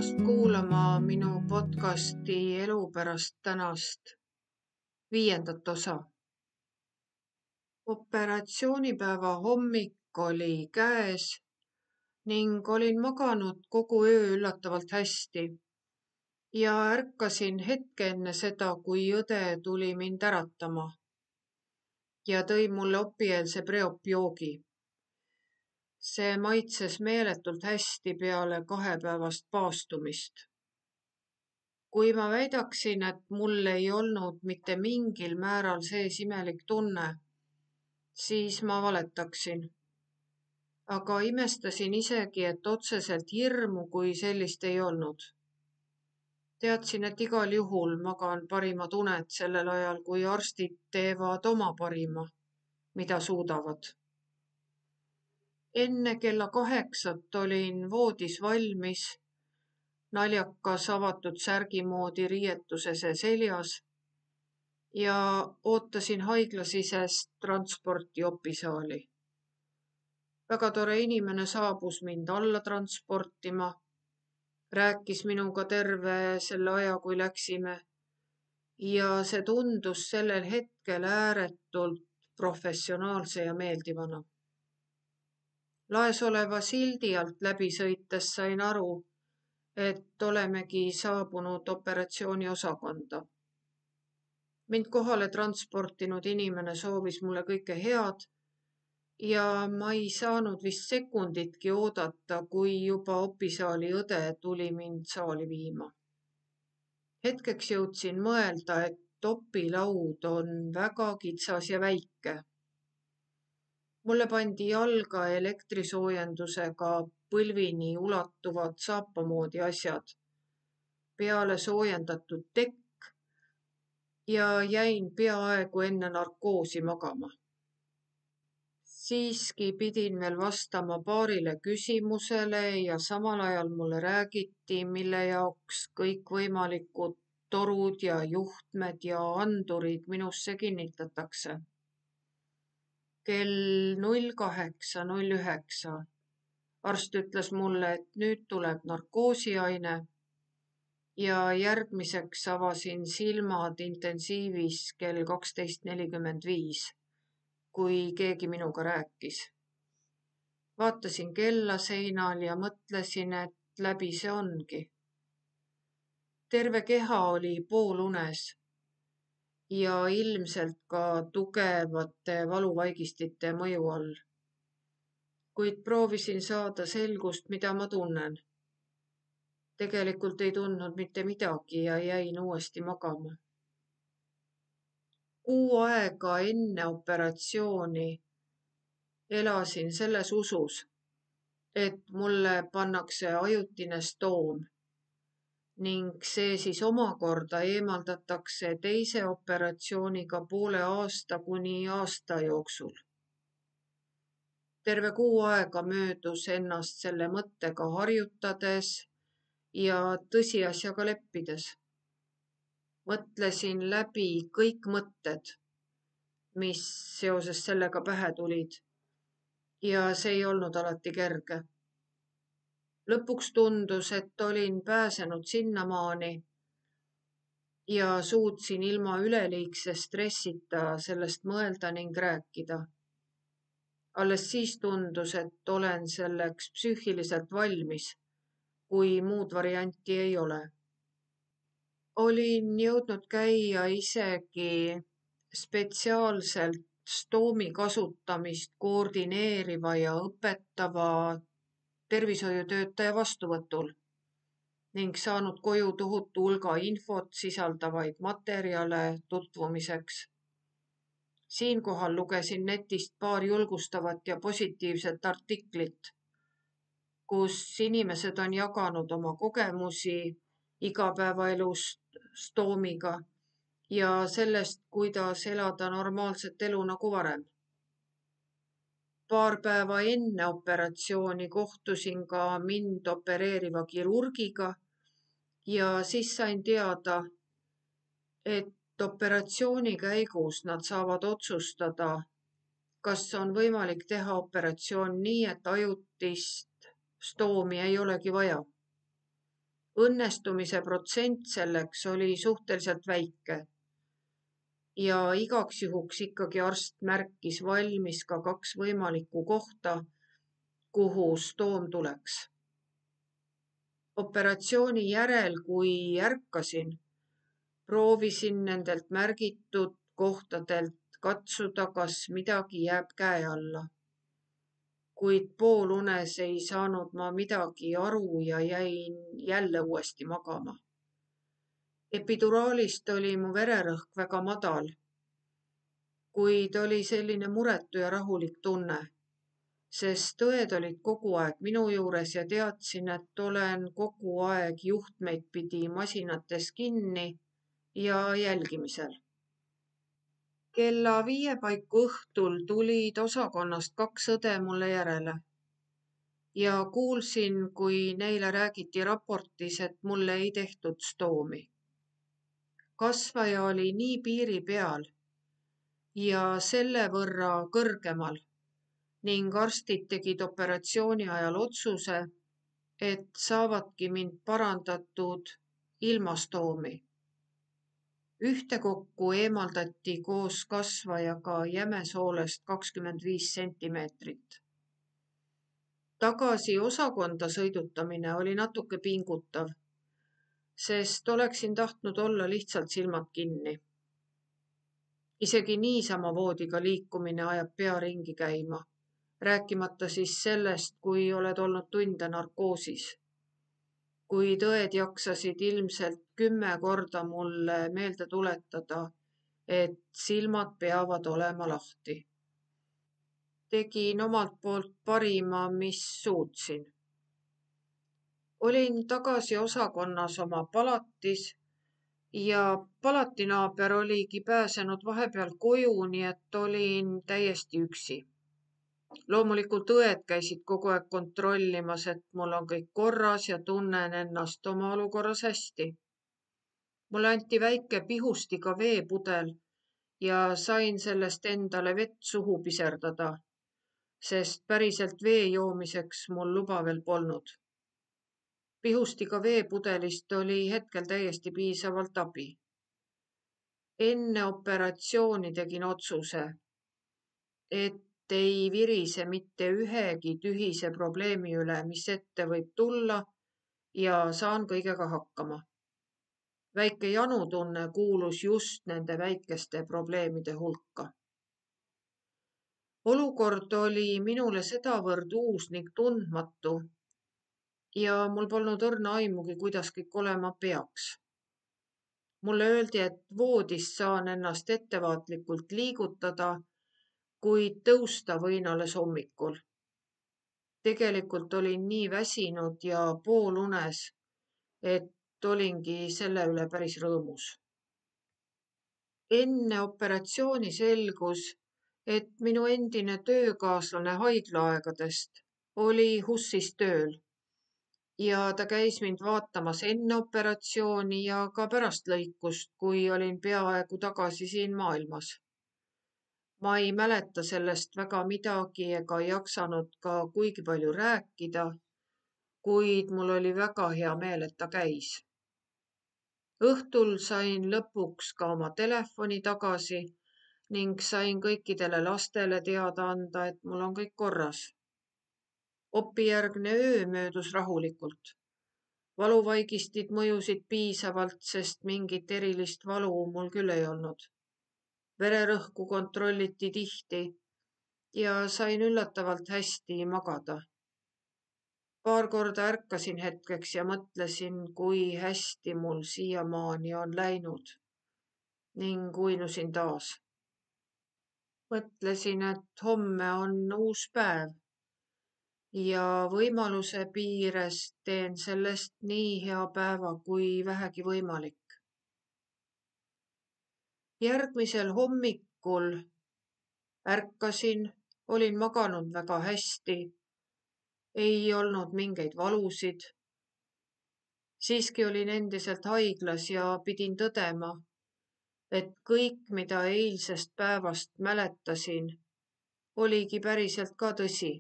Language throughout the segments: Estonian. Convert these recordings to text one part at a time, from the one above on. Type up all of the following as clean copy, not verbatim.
tulemast kuulama minu podcasti Elu pärast tänast 5. osa. Operatsioonipäeva hommik oli käes ning olin maganud kogu öö üllatavalt hästi ja ärkasin hetke enne seda, kui õde tuli mind äratama ja tõi mulle opieelse preopjoogi. See maitses meeletult hästi peale 2-päevast paastumist. Kui ma väidaksin, et mul ei olnud mitte mingil määral sees imelik tunne, siis ma valetaksin. Aga imestasin isegi, et otseselt hirmu kui sellist ei olnud. Teadsin, et igal juhul magan parimad uned sellel ajal, kui arstid teevad oma parima, mida suudavad. Enne kella 8 olin voodis valmis, naljakas avatud särgi moodi riietusese seljas ja ootasin haiglasisest transporti opisaali. Väga tore inimene saabus mind alla transportima, rääkis minuga terve selle aja, kui läksime ja see tundus sellel hetkel ääretult professionaalse ja meeldivana. Laes oleva sildi alt läbi sõites sain aru, et olemegi saabunud operatsiooniosakonda. Mind kohale transportinud inimene soovis mulle kõike head ja ma ei saanud vist sekunditki oodata, kui juba opisaali õde tuli mind saali viima. Hetkeks jõudsin mõelda, et opilaud on väga kitsas ja väike. Mulle pandi jalga elektrisoojendusega põlvini ulatuvad saapamoodi asjad, peale soojendatud tekk ja jäin peaaegu enne narkoosi magama. Siiski pidin veel vastama paarile küsimusele ja samal ajal mulle räägiti, mille jaoks kõikvõimalikud torud ja juhtmed ja andurid minusse kinnitatakse. Kell 08:09 arst ütles mulle, et nüüd tuleb narkoosiaine ja järgmiseks avasin silmad intensiivis kell 12:45, kui keegi minuga rääkis. Vaatasin kella seinal ja mõtlesin, et läbi see ongi. Terve keha oli poolunes ja ilmselt ka tugevate valuvaigistite mõju all. Kuid proovisin saada selgust, mida ma tunnen. Tegelikult ei tundnud mitte midagi ja jäin uuesti magama. Kuu aega enne operatsiooni elasin selles usus, et mulle pannakse ajutine stoom ning see siis omakorda eemaldatakse teise operatsiooniga poole aasta kuni aasta jooksul. Terve kuu aega möödus ennast selle mõttega harjutades ja tõsiasjaga leppides. Mõtlesin läbi kõik mõtted, mis seoses sellega pähe tulid ja see ei olnud alati kerge. Lõpuks tundus, et olin pääsenud sinnamaani ja suutsin ilma üleliigse stressita sellest mõelda ning rääkida. Alles siis tundus, et olen selleks psüühiliselt valmis, kui muud varianti ei ole. Olin jõudnud käia isegi spetsiaalselt stoomi kasutamist koordineeriva ja õpetava tervishoiutöötaja vastuvõtul ning saanud koju tohutu hulga infot sisaldavaid materjale tutvumiseks. Siinkohal lugesin netist paar julgustavat ja positiivset artiklit, kus inimesed on jaganud oma kogemusi igapäevaelust stoomiga ja sellest, kuidas elada normaalset elu nagu varem. Paar päeva enne operatsiooni kohtusin ka mind opereeriva kirurgiga ja siis sain teada, et operatsiooni käigus nad saavad otsustada, kas on võimalik teha operatsioon nii, et ajutist stoomi ei olegi vaja. Õnnestumise protsent selleks oli suhteliselt väike ja igaks juhuks ikkagi arst märkis valmis ka 2 võimalikku kohta, kuhu stoom tuleks. Operatsiooni järel, kui ärkasin, proovisin nendelt märgitud kohtadelt katsuda, kas midagi jääb käe alla. Kuid poolunes ei saanud ma midagi aru ja jäin jälle uuesti magama. Epiduraalist oli mu vererõhk väga madal, kuid oli selline muretu ja rahulik tunne, sest õed olid kogu aeg minu juures ja teadsin, et olen kogu aeg juhtmeid pidi masinates kinni ja jälgimisel. Kella 5 paiku õhtul tulid osakonnast 2 õde mulle järele ja kuulsin, kui neile räägiti raportis, et mulle ei tehtud stoomi. Kasvaja oli nii piiri peal ja selle võrra kõrgemal ning arstid tegid operatsiooni ajal otsuse, et saavadki mind parandatud ilma stoomi. Ühtekokku eemaldati koos kasvajaga jämesoolest 25 sentimeetrit. Tagasi osakonda sõidutamine oli natuke pingutav, sest oleksin tahtnud olla lihtsalt silmad kinni. Isegi niisama voodiga liikumine ajab pea ringi käima, rääkimata siis sellest, kui oled olnud tunde narkoosis. Kuid õed jaksasid ilmselt 10 korda mulle meelde tuletada, et silmad peavad olema lahti. Tegin omalt poolt parima, mis suutsin. Olin tagasi osakonnas oma palatis ja palatinaaber oligi pääsenud vahepeal koju, nii et olin täiesti üksi. Loomulikult õed käisid kogu aeg kontrollimas, et mul on kõik korras ja tunnen ennast oma olukorras hästi. Mulle anti väike pihustiga veepudel ja sain sellest endale vett suhu piserdada, sest päriselt vee joomiseks mul luba veel polnud. Pihustiga veepudelist oli hetkel täiesti piisavalt abi. Enne operatsiooni tegin otsuse, et ei virise mitte ühegi tühise probleemi üle, mis ette võib tulla ja saan kõigega hakkama. Väike janutunne kuulus just nende väikeste probleemide hulka. Olukord oli minule sedavõrd uus ning tundmatu ja mul polnud õrna aimugi, kuidas kõik olema peaks. Mulle öeldi, et voodist saan ennast ettevaatlikult liigutada, kuid tõusta võin alles hommikul. Tegelikult olin nii väsinud ja poolunes, et olingi selle üle päris rõõmus. Enne operatsiooni selgus, et minu endine töökaaslane haiglaaegadest oli HUS-is tööl ja ta käis mind vaatamas enne operatsiooni ja ka pärast lõikust, kui olin peaaegu tagasi siin maailmas. Ma ei mäleta sellest väga midagi ega jaksanud ka kuigi palju rääkida, kuid mul oli väga hea meel, et ta käis. Õhtul sain lõpuks ka oma telefoni tagasi ning sain kõikidele lastele teada anda, et mul on kõik korras. Opijärgne öö möödus rahulikult. Valuvaigistid mõjusid piisavalt, sest mingit erilist valu mul küll ei olnud. Vererõhku kontrolliti tihti ja sain üllatavalt hästi magada. Paar korda ärkasin hetkeks ja mõtlesin, kui hästi mul siiamaani on läinud ning uinusin taas. Mõtlesin, et homme on uus päev ja võimaluse piires teen sellest nii hea päeva kui vähegi võimalik. Järgmisel hommikul ärkasin, olin maganud väga hästi, ei olnud mingeid valusid. Siiski olin endiselt haiglas ja pidin tõdema, et kõik, mida eilsest päevast mäletasin, oligi päriselt ka tõsi.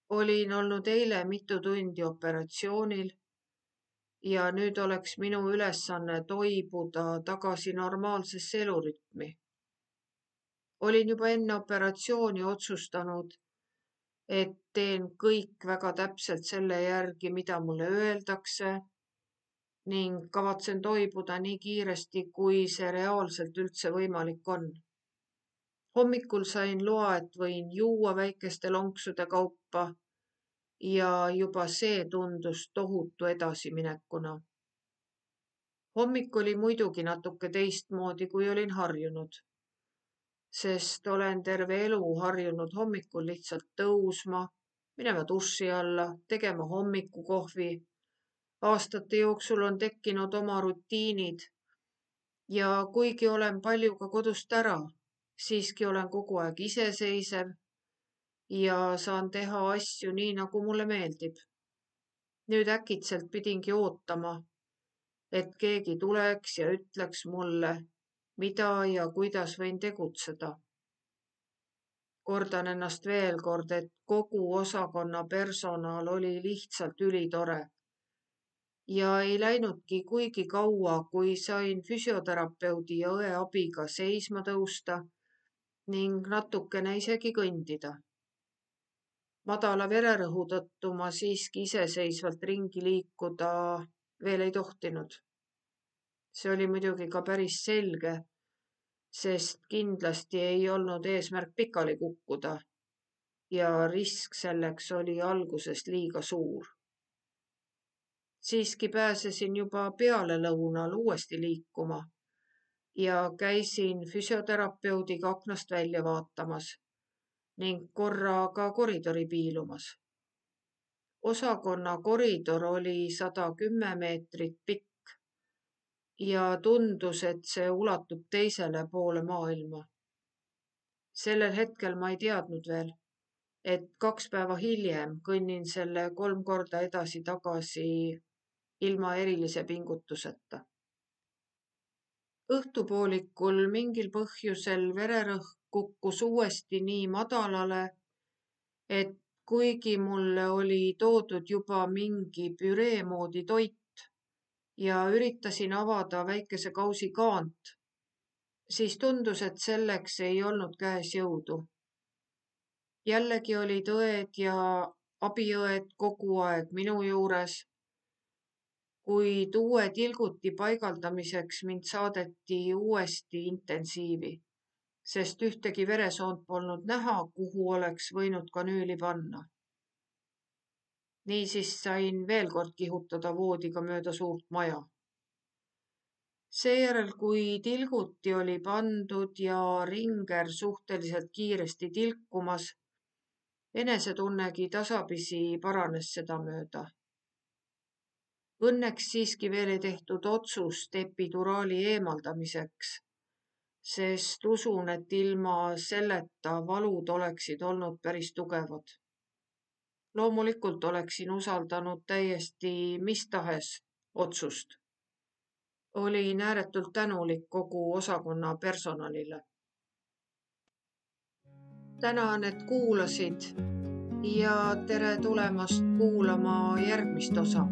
Olin olnud eile mitu tundi operatsioonil ja nüüd oleks minu ülesanne toibuda tagasi normaalsesse elurütmi. Olin juba enne operatsiooni otsustanud, et teen kõik väga täpselt selle järgi, mida mulle öeldakse ning kavatsen toibuda nii kiiresti, kui see reaalselt üldse võimalik on. Hommikul sain loa, et võin juua väikeste lonksude kaupa ja juba see tundus tohutu edasiminekuna. Hommik oli muidugi natuke teistmoodi, kui olin harjunud, sest olen terve elu harjunud hommikul lihtsalt tõusma, minema duši alla, tegema hommikukohvi. Aastate jooksul on tekkinud oma rutiinid ja kuigi olen palju ka kodust ära, siiski olen kogu aeg iseseisev ja saan teha asju nii, nagu mulle meeldib. Nüüd äkitselt pidingi ootama, et keegi tuleks ja ütleks mulle, mida ja kuidas võin tegutseda. Kordan ennast veel kord, et kogu osakonna personal oli lihtsalt ülitore. Ja ei läinudki kuigi kaua, kui sain füsioterapeudi ja õe abiga seisma tõusta ning natukene isegi kõndida. Madala vererõhu tõttu ma siiski iseseisvalt ringi liikuda veel ei tohtinud. See oli muidugi ka päris selge, sest kindlasti ei olnud eesmärk pikali kukkuda ja risk selleks oli algusest liiga suur. Siiski pääsesin juba pealelõunal uuesti liikuma ja käisin füsioterapeudiga aknast välja vaatamas ning korra ka koridori piilumas. Osakonna koridor oli 110 meetrit pikk ja tundus, et see ulatub teisele poole maailma. Sellel hetkel ma ei teadnud veel, et 2 päeva hiljem kõnnin selle 3 korda edasi-tagasi ilma erilise pingutuseta. Õhtupoolikul mingil põhjusel vererõhk kukkus uuesti nii madalale, et kuigi mulle oli toodud juba mingi püree moodi toit ja üritasin avada väikese kausi kaant, siis tundus, et selleks ei olnud käes jõudu. Jällegi olid õed ja abiõed kogu aeg minu juures, kuid uue tilguti paigaldamiseks mind saadeti uuesti intensiivi, sest ühtegi veresoont polnud näha, kuhu oleks võinud kanüüli panna. Niisiis sain veel kord kihutada voodiga mööda suurt maja. Seejärel, kui tilguti oli pandud ja ringer suhteliselt kiiresti tilkumas, enesetunnegi tasapisi paranes sedamööda. Õnneks siiski veel ei tehtud otsust epiduraali eemaldamiseks, sest usun, et ilma selleta valud oleksid olnud päris tugevad. Loomulikult oleksin usaldanud täiesti mis tahes otsust. Olin ääretult tänulik kogu osakonna personalile. Tänan, et kuulasid ja tere tulemast kuulama järgmist osa.